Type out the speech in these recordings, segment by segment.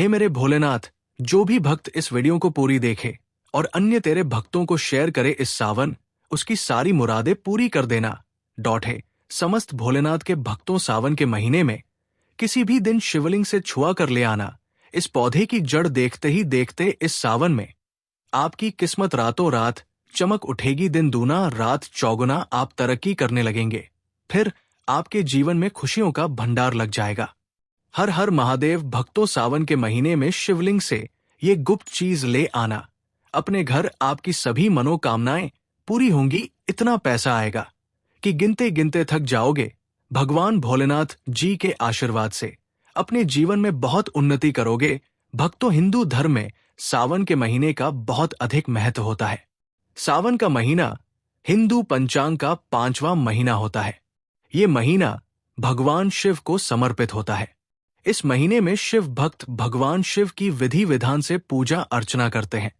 हे मेरे भोलेनाथ, जो भी भक्त इस वीडियो को पूरी देखे और अन्य तेरे भक्तों को शेयर करे इस सावन, उसकी सारी मुरादें पूरी कर देना। है समस्त भोलेनाथ के भक्तों, सावन के महीने में किसी भी दिन शिवलिंग से छुआ कर ले आना। इस पौधे की जड़ देखते ही देखते इस सावन में आपकी किस्मत रातों रात चमक उठेगी। दिन दूना रात चौगुना आप तरक्की करने लगेंगे। फिर आपके जीवन में खुशियों का भंडार लग जाएगा। हर हर महादेव भक्तों, सावन के महीने में शिवलिंग से ये गुप्त चीज ले आना। अपने घर आपकी सभी मनोकामनाएं पूरी होंगी। इतना पैसा आएगा कि गिनते गिनते थक जाओगे। भगवान भोलेनाथ जी के आशीर्वाद से अपने जीवन में बहुत उन्नति करोगे। भक्तों, हिंदू धर्म में सावन के महीने का बहुत अधिक महत्व होता है। सावन का महीना हिंदू पंचांग का 5वां महीना होता है। ये महीना भगवान शिव को समर्पित होता है। इस महीने में शिव भक्त भगवान शिव की विधि विधान से पूजा अर्चना करते हैं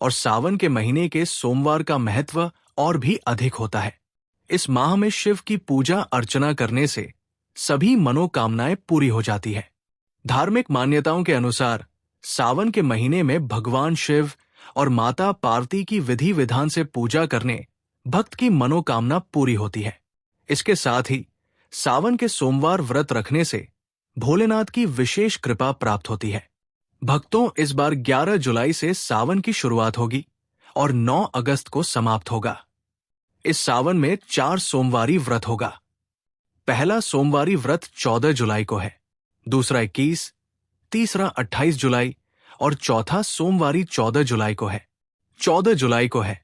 और सावन के महीने के सोमवार का महत्व और भी अधिक होता है। इस माह में शिव की पूजा अर्चना करने से सभी मनोकामनाएं पूरी हो जाती है। धार्मिक मान्यताओं के अनुसार सावन के महीने में भगवान शिव और माता पार्वती की विधि विधान से पूजा करने भक्त की मनोकामना पूरी होती है। इसके साथ ही सावन के सोमवार व्रत रखने से भोलेनाथ की विशेष कृपा प्राप्त होती है। भक्तों, इस बार 11 जुलाई से सावन की शुरुआत होगी और 9 अगस्त को समाप्त होगा। इस सावन में 4 सोमवारी व्रत होगा। पहला सोमवारी व्रत 14 जुलाई को है, दूसरा 21, तीसरा 28 जुलाई और चौथा सोमवारी 14 जुलाई को है। 14 जुलाई को है,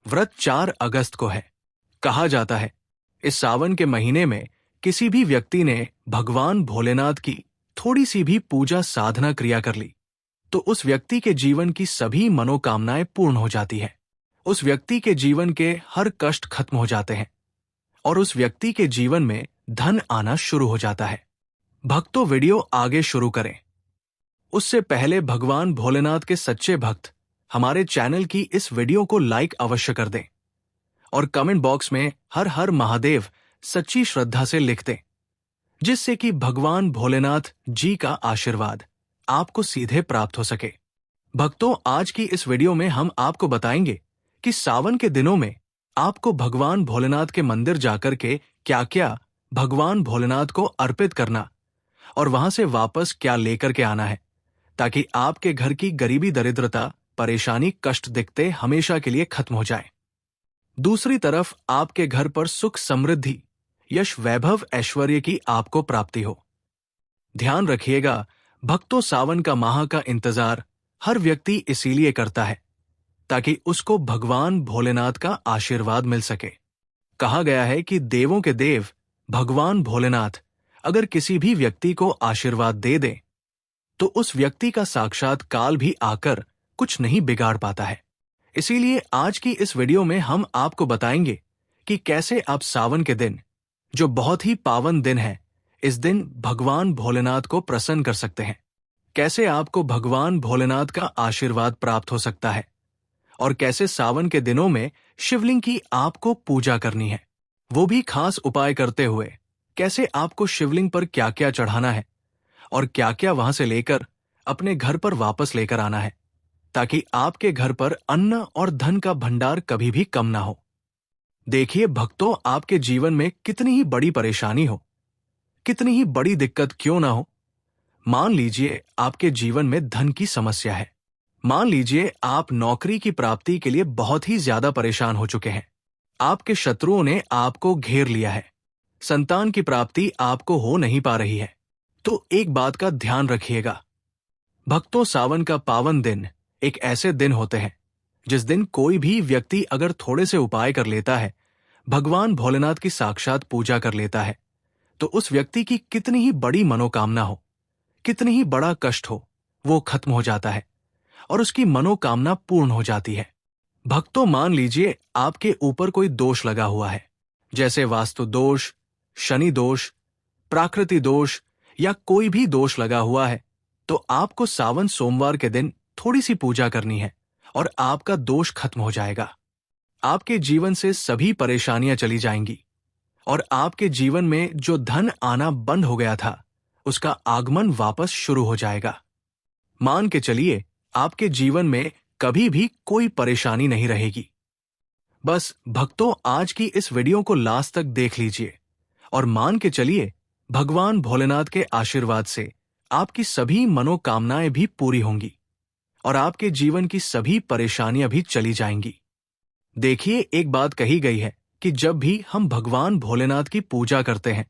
व्रत 4 अगस्त को है। कहा जाता है इस सावन के महीने में किसी भी व्यक्ति ने भगवान भोलेनाथ की थोड़ी सी भी पूजा साधना क्रिया कर ली तो उस व्यक्ति के जीवन की सभी मनोकामनाएं पूर्ण हो जाती है। उस व्यक्ति के जीवन के हर कष्ट खत्म हो जाते हैं और उस व्यक्ति के जीवन में धन आना शुरू हो जाता है। भक्तों, वीडियो आगे शुरू करें उससे पहले भगवान भोलेनाथ के सच्चे भक्त हमारे चैनल की इस वीडियो को लाइक अवश्य कर दें और कमेंट बॉक्स में हर हर महादेव सच्ची श्रद्धा से लिख दें, जिससे कि भगवान भोलेनाथ जी का आशीर्वाद आपको सीधे प्राप्त हो सके। भक्तों, आज की इस वीडियो में हम आपको बताएंगे कि सावन के दिनों में आपको भगवान भोलेनाथ के मंदिर जाकर के क्या क्या भगवान भोलेनाथ को अर्पित करना और वहां से वापस क्या लेकर के आना है, ताकि आपके घर की गरीबी, दरिद्रता, परेशानी, कष्ट दिखते हमेशा के लिए खत्म हो जाए। दूसरी तरफ आपके घर पर सुख, समृद्धि, यश, वैभव, ऐश्वर्य की आपको प्राप्ति हो। ध्यान रखिएगा भक्तों, सावन का माह का इंतजार हर व्यक्ति इसीलिए करता है ताकि उसको भगवान भोलेनाथ का आशीर्वाद मिल सके। कहा गया है कि देवों के देव भगवान भोलेनाथ अगर किसी भी व्यक्ति को आशीर्वाद दे दें तो उस व्यक्ति का साक्षात काल भी आकर कुछ नहीं बिगाड़ पाता है। इसीलिए आज की इस वीडियो में हम आपको बताएंगे कि कैसे आप सावन के दिन, जो बहुत ही पावन दिन है, इस दिन भगवान भोलेनाथ को प्रसन्न कर सकते हैं। कैसे आपको भगवान भोलेनाथ का आशीर्वाद प्राप्त हो सकता है और कैसे सावन के दिनों में शिवलिंग की आपको पूजा करनी है, वो भी खास उपाय करते हुए। कैसे आपको शिवलिंग पर क्या क्या चढ़ाना है और क्या क्या वहां से लेकर अपने घर पर वापस लेकर आना है, ताकि आपके घर पर अन्न और धन का भंडार कभी भी कम ना हो। देखिए भक्तों, आपके जीवन में कितनी ही बड़ी परेशानी हो, कितनी ही बड़ी दिक्कत क्यों ना हो, मान लीजिए आपके जीवन में धन की समस्या है, मान लीजिए आप नौकरी की प्राप्ति के लिए बहुत ही ज्यादा परेशान हो चुके हैं, आपके शत्रुओं ने आपको घेर लिया है, संतान की प्राप्ति आपको हो नहीं पा रही है, तो एक बात का ध्यान रखिएगा भक्तों, सावन का पावन दिन एक ऐसे दिन होते हैं जिस दिन कोई भी व्यक्ति अगर थोड़े से उपाय कर लेता है, भगवान भोलेनाथ की साक्षात पूजा कर लेता है, तो उस व्यक्ति की कितनी ही बड़ी मनोकामना हो, कितनी ही बड़ा कष्ट हो, वो खत्म हो जाता है और उसकी मनोकामना पूर्ण हो जाती है। भक्तों, मान लीजिए आपके ऊपर कोई दोष लगा हुआ है, जैसे वास्तु दोष, शनि दोष, प्राकृति दोष या कोई भी दोष लगा हुआ है, तो आपको सावन सोमवार के दिन थोड़ी सी पूजा करनी है और आपका दोष खत्म हो जाएगा। आपके जीवन से सभी परेशानियां चली जाएंगी और आपके जीवन में जो धन आना बंद हो गया था, उसका आगमन वापस शुरू हो जाएगा। मान के चलिए आपके जीवन में कभी भी कोई परेशानी नहीं रहेगी। बस भक्तों, आज की इस वीडियो को लास्ट तक देख लीजिए और मान के चलिए भगवान भोलेनाथ के आशीर्वाद से आपकी सभी मनोकामनाएं भी पूरी होंगी और आपके जीवन की सभी परेशानियां भी चली जाएंगी। देखिए, एक बात कही गई है कि जब भी हम भगवान भोलेनाथ की पूजा करते हैं,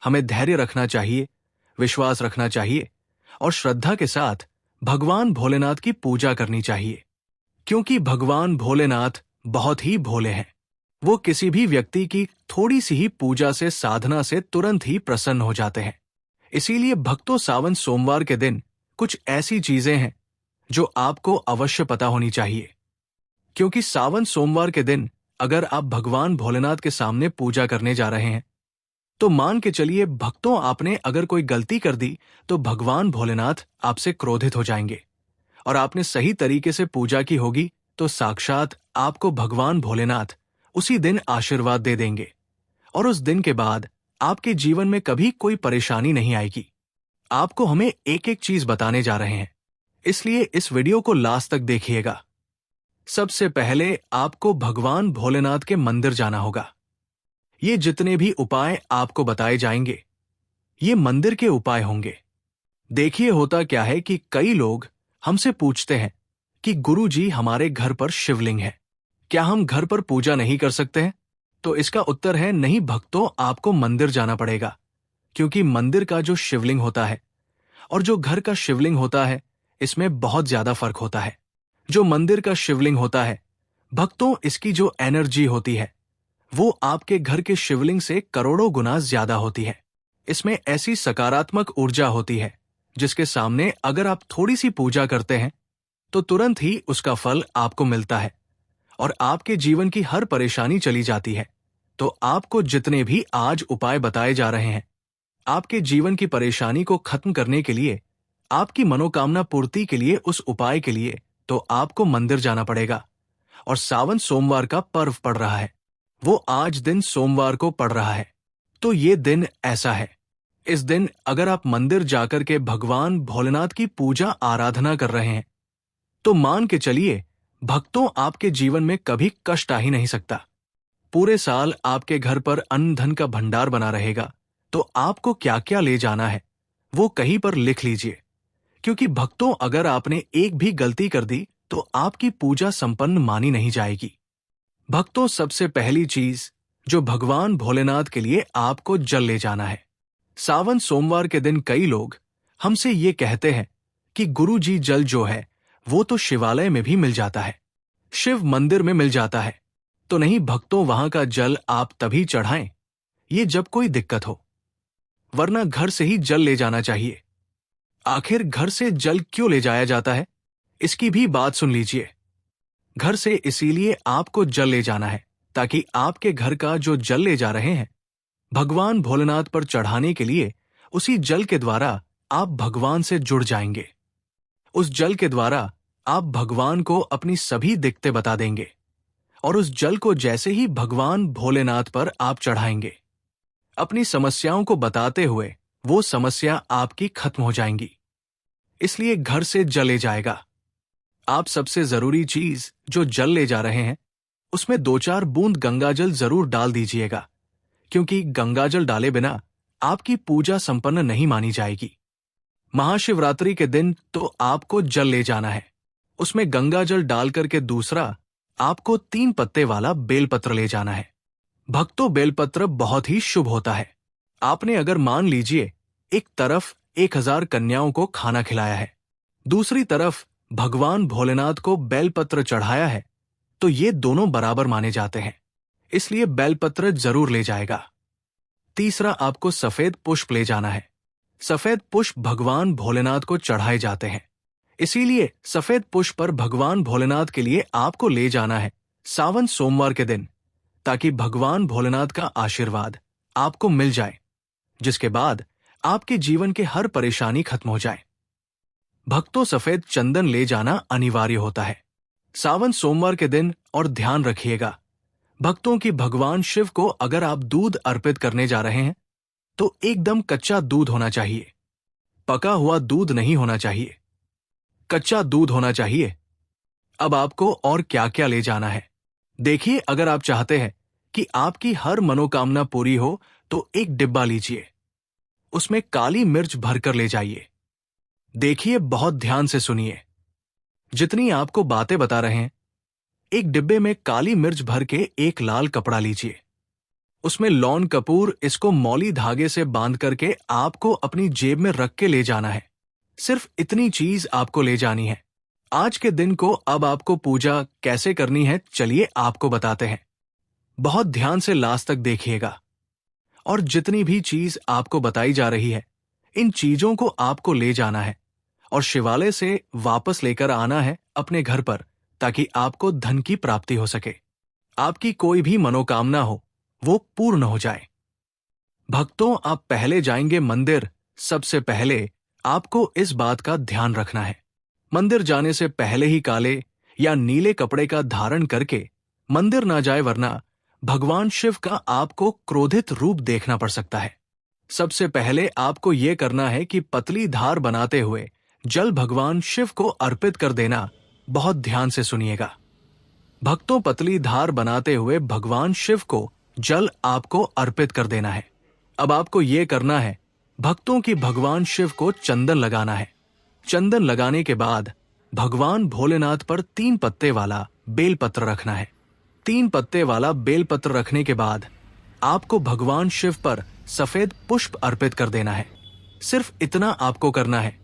हमें धैर्य रखना चाहिए, विश्वास रखना चाहिए और श्रद्धा के साथ भगवान भोलेनाथ की पूजा करनी चाहिए, क्योंकि भगवान भोलेनाथ बहुत ही भोले हैं। वो किसी भी व्यक्ति की थोड़ी सी ही पूजा से, साधना से तुरंत ही प्रसन्न हो जाते हैं। इसीलिए भक्तों, सावन सोमवार के दिन कुछ ऐसी चीजें हैं जो आपको अवश्य पता होनी चाहिए, क्योंकि सावन सोमवार के दिन अगर आप भगवान भोलेनाथ के सामने पूजा करने जा रहे हैं, तो मान के चलिए भक्तों, आपने अगर कोई गलती कर दी तो भगवान भोलेनाथ आपसे क्रोधित हो जाएंगे। और आपने सही तरीके से पूजा की होगी तो साक्षात आपको भगवान भोलेनाथ उसी दिन आशीर्वाद दे देंगे और उस दिन के बाद आपके जीवन में कभी कोई परेशानी नहीं आएगी। आपको हमें एक एक चीज बताने जा रहे हैं, इसलिए इस वीडियो को लास्ट तक देखिएगा। सबसे पहले आपको भगवान भोलेनाथ के मंदिर जाना होगा। ये जितने भी उपाय आपको बताए जाएंगे, ये मंदिर के उपाय होंगे। देखिए, होता क्या है कि कई लोग हमसे पूछते हैं कि गुरुजी, हमारे घर पर शिवलिंग है, क्या हम घर पर पूजा नहीं कर सकते हैं? तो इसका उत्तर है नहीं भक्तों, आपको मंदिर जाना पड़ेगा, क्योंकि मंदिर का जो शिवलिंग होता है और जो घर का शिवलिंग होता है, इसमें बहुत ज्यादा फर्क होता है। जो मंदिर का शिवलिंग होता है भक्तों, इसकी जो एनर्जी होती है वो आपके घर के शिवलिंग से करोड़ों गुना ज्यादा होती है। इसमें ऐसी सकारात्मक ऊर्जा होती है जिसके सामने अगर आप थोड़ी सी पूजा करते हैं तो तुरंत ही उसका फल आपको मिलता है और आपके जीवन की हर परेशानी चली जाती है। तो आपको जितने भी आज उपाय बताए जा रहे हैं, आपके जीवन की परेशानी को खत्म करने के लिए, आपकी मनोकामना पूर्ति के लिए, उस उपाय के लिए तो आपको मंदिर जाना पड़ेगा। और सावन सोमवार का पर्व पड़ रहा है, वो आज दिन सोमवार को पड़ रहा है, तो ये दिन ऐसा है, इस दिन अगर आप मंदिर जाकर के भगवान भोलेनाथ की पूजा आराधना कर रहे हैं तो मान के चलिए भक्तों, आपके जीवन में कभी कष्ट आ ही नहीं सकता। पूरे साल आपके घर पर अन्न धन का भंडार बना रहेगा। तो आपको क्या क्या ले जाना है वो कहीं पर लिख लीजिए, क्योंकि भक्तों, अगर आपने एक भी गलती कर दी तो आपकी पूजा संपन्न मानी नहीं जाएगी। भक्तों, सबसे पहली चीज जो भगवान भोलेनाथ के लिए आपको जल ले जाना है। सावन सोमवार के दिन कई लोग हमसे ये कहते हैं कि गुरुजी, जल जो है वो तो शिवालय में भी मिल जाता है, शिव मंदिर में मिल जाता है। तो नहीं भक्तों, वहां का जल आप तभी चढ़ाएं ये जब कोई दिक्कत हो, वरना घर से ही जल ले जाना चाहिए। आखिर घर से जल क्यों ले जाया जाता है, इसकी भी बात सुन लीजिए। घर से इसीलिए आपको जल ले जाना है ताकि आपके घर का जो जल ले जा रहे हैं भगवान भोलेनाथ पर चढ़ाने के लिए, उसी जल के द्वारा आप भगवान से जुड़ जाएंगे। उस जल के द्वारा आप भगवान को अपनी सभी दिक्कतें बता देंगे और उस जल को जैसे ही भगवान भोलेनाथ पर आप चढ़ाएंगे, अपनी समस्याओं को बताते हुए वो समस्या आपकी खत्म हो जाएंगी। इसलिए घर से जल ले जाएगा। आप सबसे जरूरी चीज जो जल ले जा रहे हैं उसमें 2-4 बूंद गंगाजल जरूर डाल दीजिएगा, क्योंकि गंगाजल डाले बिना आपकी पूजा संपन्न नहीं मानी जाएगी। महाशिवरात्रि के दिन तो आपको जल ले जाना है, उसमें गंगाजल डाल करके दूसरा आपको 3 पत्ते वाला बेलपत्र ले जाना है। भक्तों, बेलपत्र बहुत ही शुभ होता है। आपने अगर मान लीजिए एक तरफ 1000 कन्याओं को खाना खिलाया है, दूसरी तरफ भगवान भोलेनाथ को बेलपत्र चढ़ाया है, तो ये दोनों बराबर माने जाते हैं, इसलिए बेलपत्र जरूर ले जाएगा। तीसरा, आपको सफेद पुष्प ले जाना है। सफेद पुष्प भगवान भोलेनाथ को चढ़ाए जाते हैं, इसीलिए सफेद पुष्प पर भगवान भोलेनाथ के लिए आपको ले जाना है सावन सोमवार के दिन, ताकि भगवान भोलेनाथ का आशीर्वाद आपको मिल जाए, जिसके बाद आपके जीवन के हर परेशानी खत्म हो जाए। भक्तों, सफेद चंदन ले जाना अनिवार्य होता है सावन सोमवार के दिन। और ध्यान रखिएगा भक्तों की भगवान शिव को अगर आप दूध अर्पित करने जा रहे हैं तो एकदम कच्चा दूध होना चाहिए, पका हुआ दूध नहीं होना चाहिए। कच्चा दूध होना चाहिए। अब आपको और क्या क्या ले जाना है, देखिए। अगर आप चाहते हैं कि आपकी हर मनोकामना पूरी हो तो एक डिब्बा लीजिए, उसमें काली मिर्च भरकर ले जाइए। देखिए, बहुत ध्यान से सुनिए, जितनी आपको बातें बता रहे हैं। एक डिब्बे में काली मिर्च भर के एक लाल कपड़ा लीजिए, उसमें लौन कपूर, इसको मौली धागे से बांध करके आपको अपनी जेब में रख के ले जाना है। सिर्फ इतनी चीज आपको ले जानी है। आज के दिन को अब आपको पूजा कैसे करनी है, चलिए आपको बताते हैं। बहुत ध्यान से लास्ट तक देखिएगा, और जितनी भी चीज आपको बताई जा रही है, इन चीजों को आपको ले जाना है और शिवालय से वापस लेकर आना है अपने घर पर, ताकि आपको धन की प्राप्ति हो सके, आपकी कोई भी मनोकामना हो वो पूर्ण हो जाए। भक्तों, आप पहले जाएंगे मंदिर। सबसे पहले आपको इस बात का ध्यान रखना है, मंदिर जाने से पहले ही काले या नीले कपड़े का धारण करके मंदिर ना जाए, वरना भगवान शिव का आपको क्रोधित रूप देखना पड़ सकता है। सबसे पहले आपको यह करना है कि पतली धार बनाते हुए जल भगवान शिव को अर्पित कर देना। बहुत ध्यान से सुनिएगा भक्तों, पतली धार बनाते हुए भगवान शिव को जल आपको अर्पित कर देना है। अब आपको यह करना है भक्तों की भगवान शिव को चंदन लगाना है। चंदन लगाने के बाद भगवान भोलेनाथ पर 3 पत्ते वाला बेलपत्र रखना है। 3 पत्ते वाला बेलपत्र रखने के बाद आपको भगवान शिव पर सफेद पुष्प अर्पित कर देना है। सिर्फ इतना आपको करना है।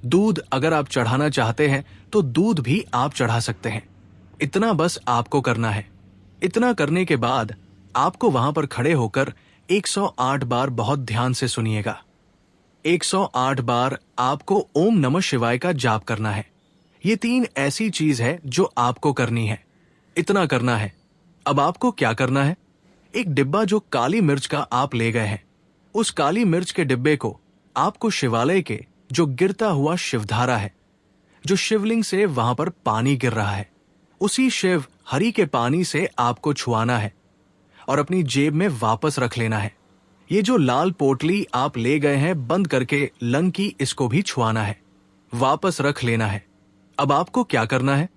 दूध अगर आप चढ़ाना चाहते हैं तो दूध भी आप चढ़ा सकते हैं। इतना बस आपको करना है। इतना करने के बाद आपको वहां पर खड़े होकर 108 बार, बहुत ध्यान से सुनिएगा, 108 बार आपको ओम नमः शिवाय का जाप करना है। ये 3 ऐसी चीज है जो आपको करनी है। इतना करना है। अब आपको क्या करना है, एक डिब्बा जो काली मिर्च का आप ले गए हैं, उस काली मिर्च के डिब्बे को आपको शिवालय के जो गिरता हुआ शिवधारा है, जो शिवलिंग से वहां पर पानी गिर रहा है, उसी शिव हरि के पानी से आपको छुआना है और अपनी जेब में वापस रख लेना है। ये जो लाल पोटली आप ले गए हैं बंद करके लंग की, इसको भी छुआना है, वापस रख लेना है। अब आपको क्या करना है,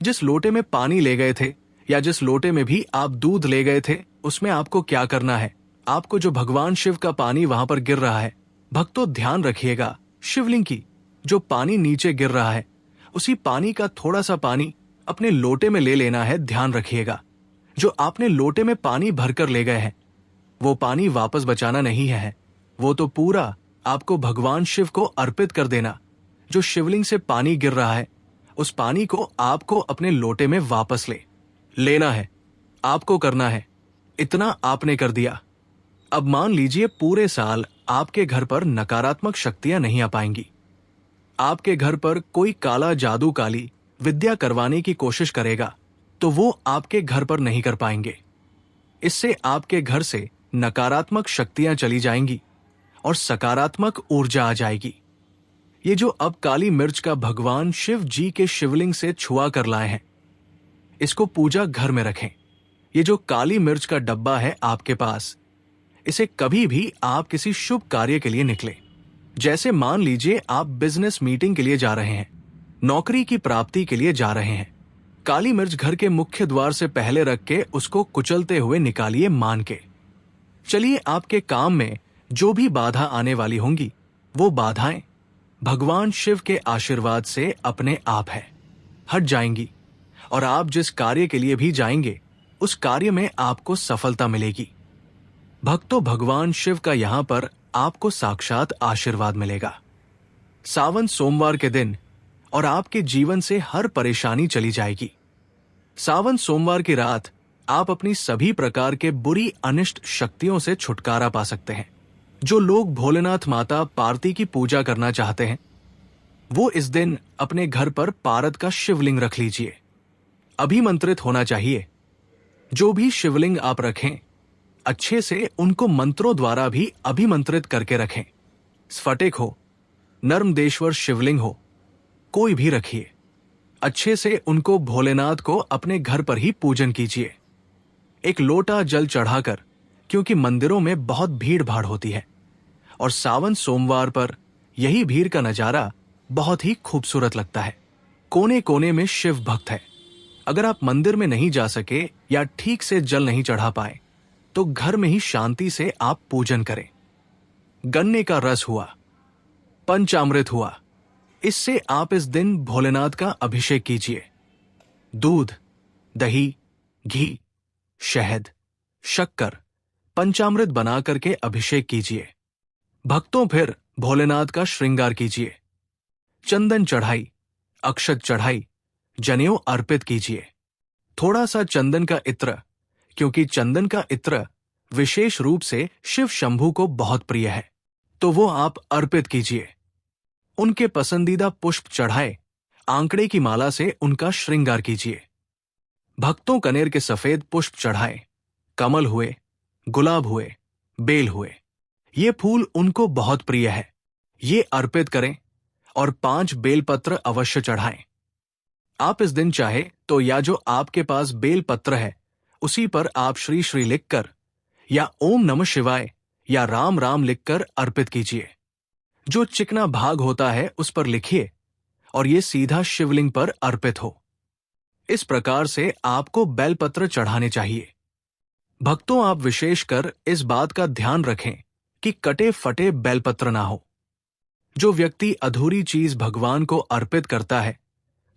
जिस लोटे में पानी ले गए थे या जिस लोटे में भी आप दूध ले गए थे, उसमें आपको क्या करना है, आपको जो भगवान शिव का पानी वहां पर गिर रहा है, भक्तों ध्यान रखिएगा, शिवलिंग की जो पानी नीचे गिर रहा है, उसी पानी का थोड़ा सा पानी अपने लोटे में ले लेना है। ध्यान रखिएगा, जो आपने लोटे में पानी भरकर ले गए हैं, वो पानी वापस बचाना नहीं है, वो तो पूरा आपको भगवान शिव को अर्पित कर देना। जो शिवलिंग से पानी गिर रहा है, उस पानी को आपको अपने लोटे में वापस लेना है, आपको करना है। इतना आपने कर दिया। अब मान लीजिए पूरे साल आपके घर पर नकारात्मक शक्तियां नहीं आ पाएंगी। आपके घर पर कोई काला जादू, काली विद्या करवाने की कोशिश करेगा तो वो आपके घर पर नहीं कर पाएंगे। इससे आपके घर से नकारात्मक शक्तियां चली जाएंगी और सकारात्मक ऊर्जा आ जाएगी। ये जो अब काली मिर्च का भगवान शिव जी के शिवलिंग से छुआ कर लाए हैं, इसको पूजा घर में रखें। ये जो काली मिर्च का डब्बा है आपके पास, इसे कभी भी आप किसी शुभ कार्य के लिए निकले, जैसे मान लीजिए आप बिजनेस मीटिंग के लिए जा रहे हैं, नौकरी की प्राप्ति के लिए जा रहे हैं, काली मिर्च घर के मुख्य द्वार से पहले रख के उसको कुचलते हुए निकालिए मान के। चलिए, आपके काम में जो भी बाधा आने वाली होंगी, वो बाधाएं भगवान शिव के आशीर्वाद से अपने आप हट जाएंगी और आप जिस कार्य के लिए भी जाएंगे, उस कार्य में आपको सफलता मिलेगी। भक्तों, भगवान शिव का यहां पर आपको साक्षात आशीर्वाद मिलेगा। सावन सोमवार के दिन और आपके जीवन से हर परेशानी चली जाएगी। सावन सोमवार की रात आप अपनी सभी प्रकार के बुरी अनिष्ट शक्तियों से छुटकारा पा सकते हैं। जो लोग भोलेनाथ माता पार्वती की पूजा करना चाहते हैं, वो इस दिन अपने घर पर पारद का शिवलिंग रख लीजिए। अभिमंत्रित होना चाहिए। जो भी शिवलिंग आप रखें, अच्छे से उनको मंत्रों द्वारा भी अभिमंत्रित करके रखें। स्फटिक हो, नर्मदेश्वर शिवलिंग हो, कोई भी रखिए। अच्छे से उनको भोलेनाथ को अपने घर पर ही पूजन कीजिए। एक लोटा जल चढ़ाकर, क्योंकि मंदिरों में बहुत भीड़ भाड़ होती है और सावन सोमवार पर यही भीड़ का नजारा बहुत ही खूबसूरत लगता है। कोने कोने में शिव भक्त है। अगर आप मंदिर में नहीं जा सके या ठीक से जल नहीं चढ़ा पाए तो घर में ही शांति से आप पूजन करें। गन्ने का रस हुआ, पंचामृत हुआ, इससे आप इस दिन भोलेनाथ का अभिषेक कीजिए। दूध, दही, घी, शहद, शक्कर, पंचामृत बनाकर के अभिषेक कीजिए। भक्तों फिर भोलेनाथ का श्रृंगार कीजिए। चंदन चढ़ाई, अक्षत चढ़ाई, जनेऊ अर्पित कीजिए। थोड़ा सा चंदन का इत्र, क्योंकि चंदन का इत्र विशेष रूप से शिव शंभू को बहुत प्रिय है, तो वो आप अर्पित कीजिए। उनके पसंदीदा पुष्प चढ़ाए, आंकड़े की माला से उनका श्रृंगार कीजिए। भक्तों कनेर के सफेद पुष्प चढ़ाए, कमल हुए, गुलाब हुए, बेल हुए, ये फूल उनको बहुत प्रिय है, ये अर्पित करें और 5 बेलपत्र अवश्य चढ़ाएं। आप इस दिन चाहे तो या जो आपके पास बेलपत्र है उसी पर आप श्री श्री लिखकर या ओम नमः शिवाय या राम राम लिखकर अर्पित कीजिए। जो चिकना भाग होता है उस पर लिखिए और ये सीधा शिवलिंग पर अर्पित हो। इस प्रकार से आपको बेलपत्र चढ़ाने चाहिए। भक्तों, आप विशेषकर इस बात का ध्यान रखें कि कटे फटे बेलपत्र ना हो। जो व्यक्ति अधूरी चीज भगवान को अर्पित करता है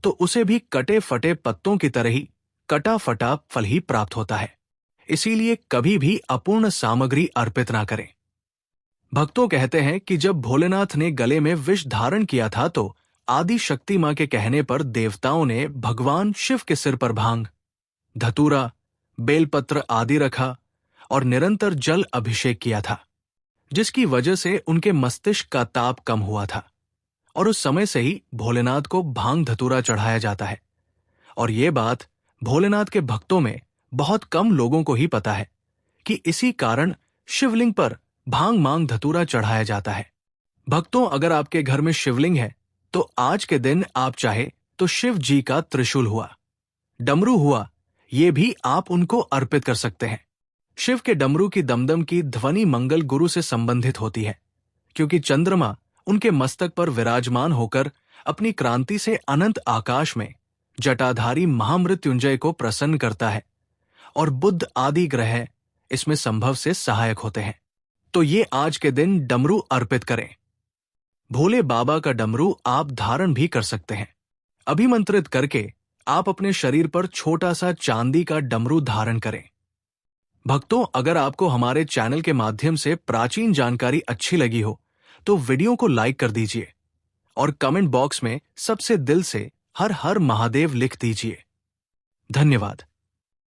तो उसे भी कटे फटे पत्तों की तरह ही कटा फटा फल ही प्राप्त होता है। इसीलिए कभी भी अपूर्ण सामग्री अर्पित ना करें। भक्तों कहते हैं कि जब भोलेनाथ ने गले में विष धारण किया था तो आदि शक्ति मां के कहने पर देवताओं ने भगवान शिव के सिर पर भांग, धतूरा, बेलपत्र आदि रखा और निरंतर जल अभिषेक किया था, जिसकी वजह से उनके मस्तिष्क का ताप कम हुआ था और उस समय से ही भोलेनाथ को भांग धतूरा चढ़ाया जाता है। और ये बात भोलेनाथ के भक्तों में बहुत कम लोगों को ही पता है कि इसी कारण शिवलिंग पर भांग मांग धतूरा चढ़ाया जाता है। भक्तों, अगर आपके घर में शिवलिंग है तो आज के दिन आप चाहे तो शिव जी का त्रिशूल हुआ, डमरू हुआ, ये भी आप उनको अर्पित कर सकते हैं। शिव के डमरू की दमदम की ध्वनि मंगल गुरु से संबंधित होती है, क्योंकि चंद्रमा उनके मस्तक पर विराजमान होकर अपनी क्रांति से अनंत आकाश में जटाधारी महामृत्युंजय को प्रसन्न करता है और बुध आदि ग्रह इसमें संभव से सहायक होते हैं। तो ये आज के दिन डमरू अर्पित करें। भोले बाबा का डमरू आप धारण भी कर सकते हैं। अभिमंत्रित करके आप अपने शरीर पर छोटा सा चांदी का डमरू धारण करें। भक्तों, अगर आपको हमारे चैनल के माध्यम से प्राचीन जानकारी अच्छी लगी हो तो वीडियो को लाइक कर दीजिए और कमेंट बॉक्स में सबसे दिल से हर हर महादेव लिख दीजिए। धन्यवाद।